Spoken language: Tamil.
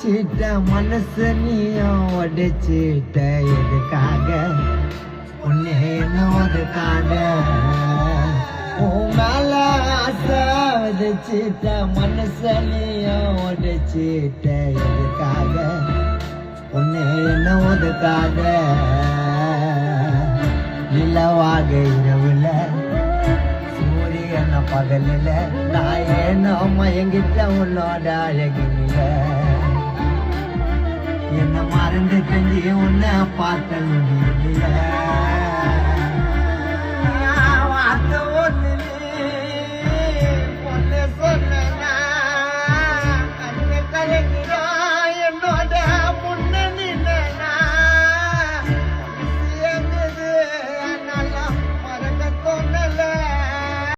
வச்சிட்ட மனசு நீயும் உடைச்சிட்ட எதுக்காக உன்னை என்ன ஒதுக்காக உன் மேல ஆசை விதைச்சிட்ட மனசு நீயும் உடைச்சிட்ட எதுக்காக உன்னை என்ன ஒதுக்காக நிலவாக இரவுல சூரியன பகலில நான் ஏனோ மயங்கிட்ட உன்னோட அழகில என்ன மறந்து செஞ்சு உன்னை பார்க்க முடியல